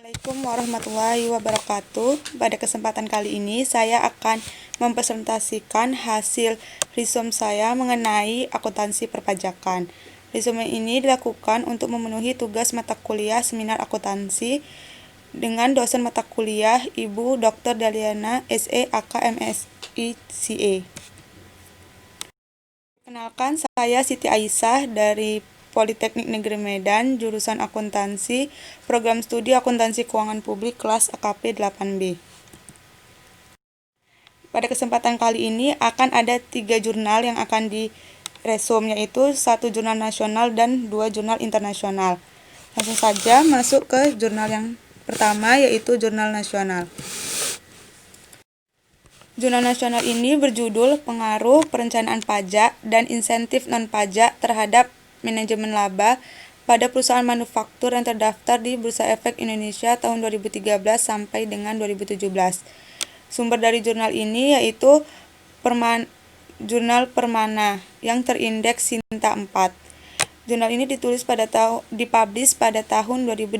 Assalamualaikum warahmatullahi wabarakatuh. Pada kesempatan kali ini saya akan mempresentasikan hasil resume saya mengenai akuntansi perpajakan. Resume ini dilakukan untuk memenuhi tugas mata kuliah seminar akuntansi dengan dosen mata kuliah Ibu Dr. Daliana SE AK MSI CA. Kenalkan, saya Siti Aisyah dari Politeknik Negeri Medan, jurusan akuntansi, program studi akuntansi keuangan publik kelas AKP 8B. Pada kesempatan kali ini akan ada 3 jurnal yang akan diresum, yaitu 1 jurnal nasional dan 2 jurnal internasional. Langsung saja masuk ke jurnal yang pertama, yaitu jurnal nasional. Jurnal nasional ini berjudul Pengaruh Perencanaan Pajak dan Insentif Non-Pajak terhadap Manajemen Laba pada perusahaan manufaktur yang terdaftar di Bursa Efek Indonesia tahun 2013 sampai dengan 2017. Sumber dari jurnal ini yaitu Jurnal Permana yang terindeks Sinta 4. Jurnal ini dipublish pada tahun 2018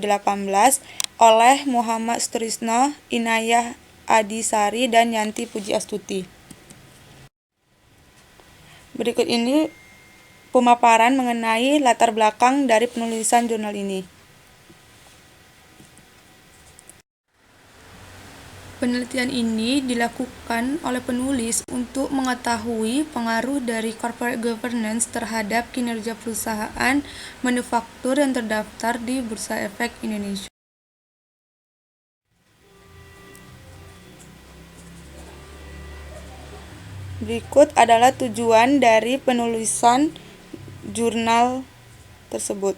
oleh Muhammad Sutrisno, Inayah Adisari, dan Yanti Pujiastuti. Berikut ini pemaparan mengenai latar belakang dari penulisan jurnal ini. Penelitian ini dilakukan oleh penulis untuk mengetahui pengaruh dari corporate governance terhadap kinerja perusahaan manufaktur yang terdaftar di Bursa Efek Indonesia. Berikut adalah tujuan dari penulisan jurnal tersebut.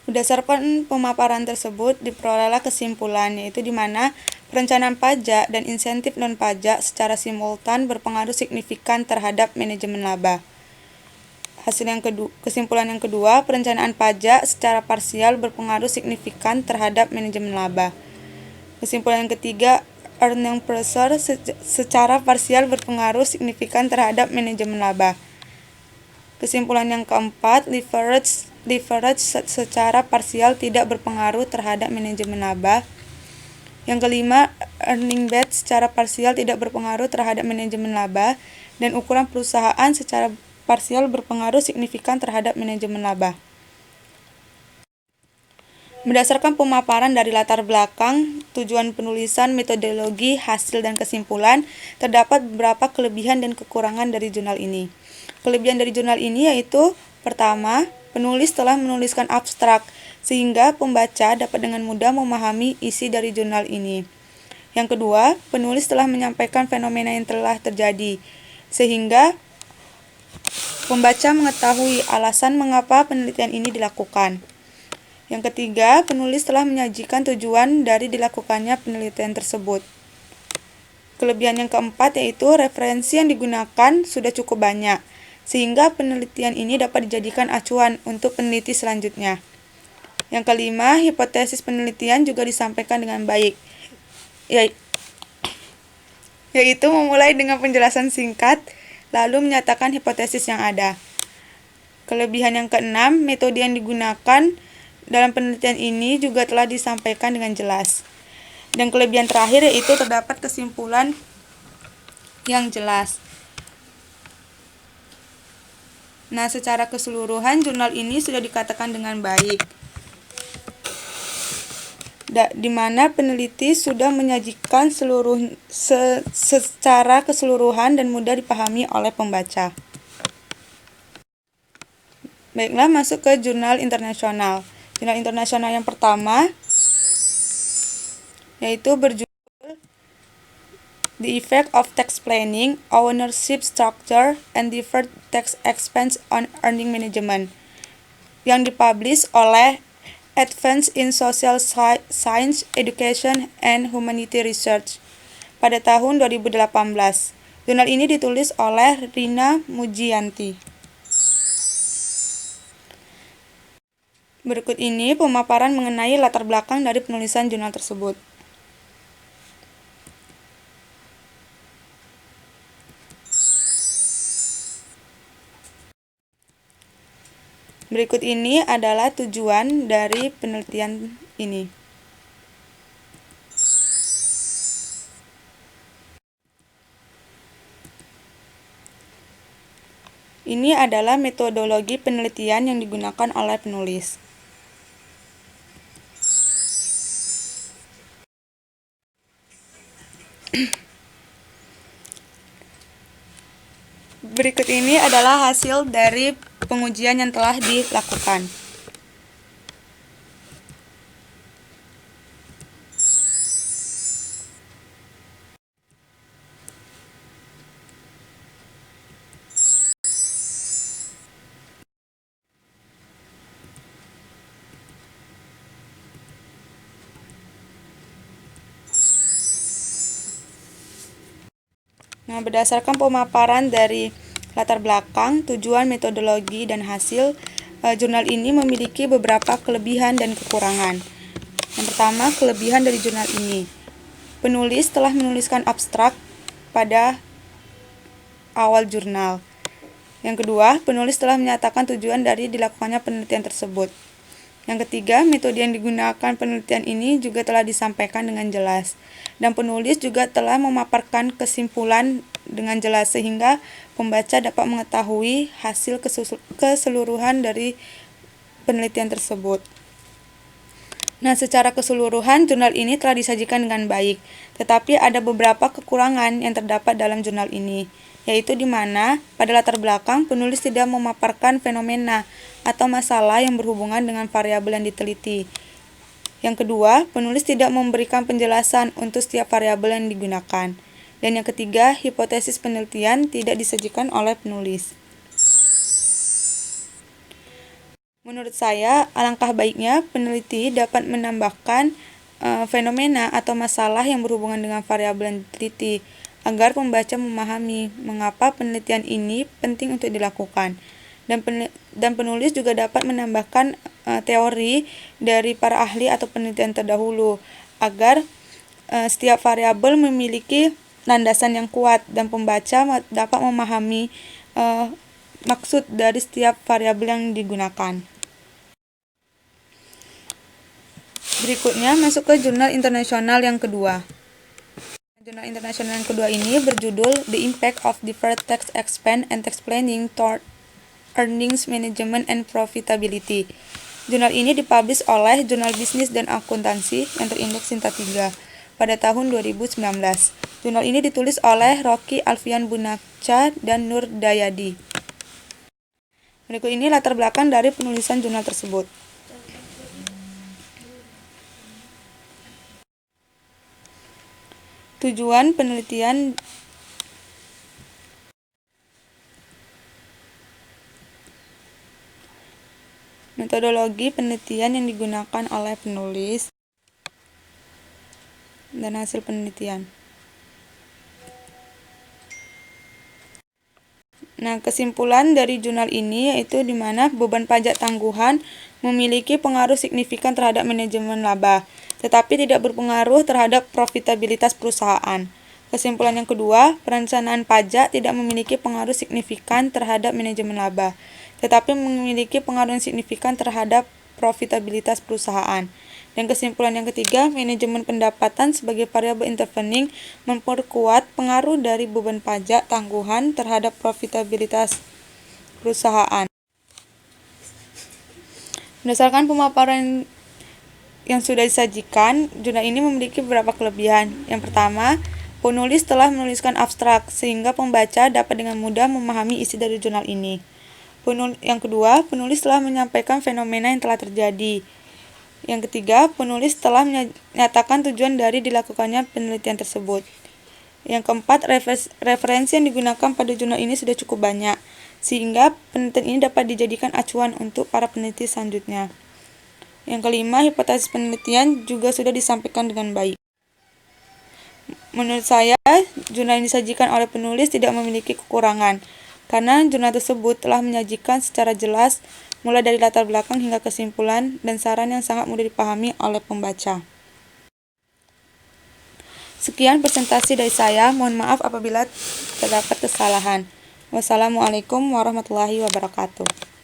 Berdasarkan pemaparan tersebut diperolehlah kesimpulan, yaitu di mana perencanaan pajak dan insentif non-pajak secara simultan berpengaruh signifikan terhadap manajemen laba. Kesimpulan yang kedua, perencanaan pajak secara parsial berpengaruh signifikan terhadap manajemen laba. Kesimpulan yang ketiga, earning pressure secara parsial berpengaruh signifikan terhadap manajemen laba. Kesimpulan yang keempat, leverage secara parsial tidak berpengaruh terhadap manajemen laba. Yang kelima, earning base secara parsial tidak berpengaruh terhadap manajemen laba, dan ukuran perusahaan secara parsial berpengaruh signifikan terhadap manajemen laba. Berdasarkan pemaparan dari latar belakang, tujuan penulisan, metodologi, hasil, dan kesimpulan, terdapat beberapa kelebihan dan kekurangan dari jurnal ini. Kelebihan dari jurnal ini yaitu, pertama, penulis telah menuliskan abstrak, sehingga pembaca dapat dengan mudah memahami isi dari jurnal ini. Yang kedua, penulis telah menyampaikan fenomena yang telah terjadi, sehingga pembaca mengetahui alasan mengapa penelitian ini dilakukan. Yang ketiga, penulis telah menyajikan tujuan dari dilakukannya penelitian tersebut. Kelebihan yang keempat yaitu referensi yang digunakan sudah cukup banyak, sehingga penelitian ini dapat dijadikan acuan untuk peneliti selanjutnya. Yang kelima, hipotesis penelitian juga disampaikan dengan baik, yaitu memulai dengan penjelasan singkat, lalu menyatakan hipotesis yang ada. Kelebihan yang keenam, metode yang digunakan dalam penelitian ini juga telah disampaikan dengan jelas. Dan kelebihan terakhir yaitu terdapat kesimpulan yang jelas. Nah, secara keseluruhan jurnal ini sudah dikatakan dengan baik, di mana peneliti sudah menyajikan secara keseluruhan dan mudah dipahami oleh pembaca. Baiklah, masuk ke jurnal internasional. Jurnal internasional yang pertama yaitu berjudul The Effect of Tax Planning, Ownership Structure, and Deferred Tax Expense on Earning Management, yang dipublish oleh Advance in Social Science Education and Humanity Research pada tahun 2018. Jurnal ini ditulis oleh Rina Mujianti. Berikut ini pemaparan mengenai latar belakang dari penulisan jurnal tersebut. Berikut ini adalah tujuan dari penelitian ini. Ini adalah metodologi penelitian yang digunakan oleh penulis. Berikut ini adalah hasil dari pengujian yang telah dilakukan. Nah, berdasarkan pemaparan dari latar belakang, tujuan, metodologi, dan hasil, jurnal ini memiliki beberapa kelebihan dan kekurangan. Yang pertama, kelebihan dari jurnal ini. Penulis telah menuliskan abstrak pada awal jurnal. Yang kedua, penulis telah menyatakan tujuan dari dilakukannya penelitian tersebut. Yang ketiga, metode yang digunakan penelitian ini juga telah disampaikan dengan jelas. Dan penulis juga telah memaparkan kesimpulan dengan jelas sehingga pembaca dapat mengetahui hasil keseluruhan dari penelitian tersebut. Nah, secara keseluruhan jurnal ini telah disajikan dengan baik, tetapi ada beberapa kekurangan yang terdapat dalam jurnal ini, yaitu di mana pada latar belakang penulis tidak memaparkan fenomena atau masalah yang berhubungan dengan variabel yang diteliti. Yang kedua, penulis tidak memberikan penjelasan untuk setiap variabel yang digunakan. Dan yang ketiga, hipotesis penelitian tidak disajikan oleh penulis. Menurut saya, alangkah baiknya peneliti dapat menambahkan fenomena atau masalah yang berhubungan dengan variabel yang diteliti, agar pembaca memahami mengapa penelitian ini penting untuk dilakukan. Dan penulis juga dapat menambahkan teori dari para ahli atau penelitian terdahulu, agar setiap variabel memiliki landasan yang kuat dan pembaca dapat memahami maksud dari setiap variabel yang digunakan. Berikutnya masuk ke jurnal internasional yang kedua. Jurnal internasional yang kedua ini berjudul The Impact of Deferred Tax Expense and Tax Planning Toward Earnings Management and Profitability. Jurnal ini dipublish oleh Jurnal Bisnis dan Akuntansi yang terindeks Sinta 3 pada tahun 2019. Jurnal ini ditulis oleh Rocky Alfian Bunakcha dan Nur Dayadi. Berikut ini latar belakang dari penulisan jurnal tersebut. Tujuan penelitian metodologi penelitian yang digunakan oleh penulis dan hasil penelitian. Nah, kesimpulan dari jurnal ini yaitu di mana beban pajak tangguhan memiliki pengaruh signifikan terhadap manajemen laba, tetapi tidak berpengaruh terhadap profitabilitas perusahaan. Kesimpulan yang kedua, perencanaan pajak tidak memiliki pengaruh signifikan terhadap manajemen laba, tetapi memiliki pengaruh yang signifikan terhadap profitabilitas perusahaan. Dan kesimpulan yang ketiga, manajemen pendapatan sebagai variabel intervening memperkuat pengaruh dari beban pajak tangguhan terhadap profitabilitas perusahaan. Berdasarkan pemaparan yang sudah disajikan, jurnal ini memiliki beberapa kelebihan. Yang pertama, penulis telah menuliskan abstrak sehingga pembaca dapat dengan mudah memahami isi dari jurnal ini. Yang kedua, penulis telah menyampaikan fenomena yang telah terjadi. Yang ketiga, penulis telah menyatakan tujuan dari dilakukannya penelitian tersebut. Yang keempat, referensi yang digunakan pada jurnal ini sudah cukup banyak, sehingga penelitian ini dapat dijadikan acuan untuk para peneliti selanjutnya. Yang kelima, hipotesis penelitian juga sudah disampaikan dengan baik. Menurut saya, jurnal yang disajikan oleh penulis tidak memiliki kekurangan, karena jurnal tersebut telah menyajikan secara jelas mulai dari latar belakang hingga kesimpulan dan saran yang sangat mudah dipahami oleh pembaca. Sekian presentasi dari saya, mohon maaf apabila terdapat kesalahan. Wassalamualaikum warahmatullahi wabarakatuh.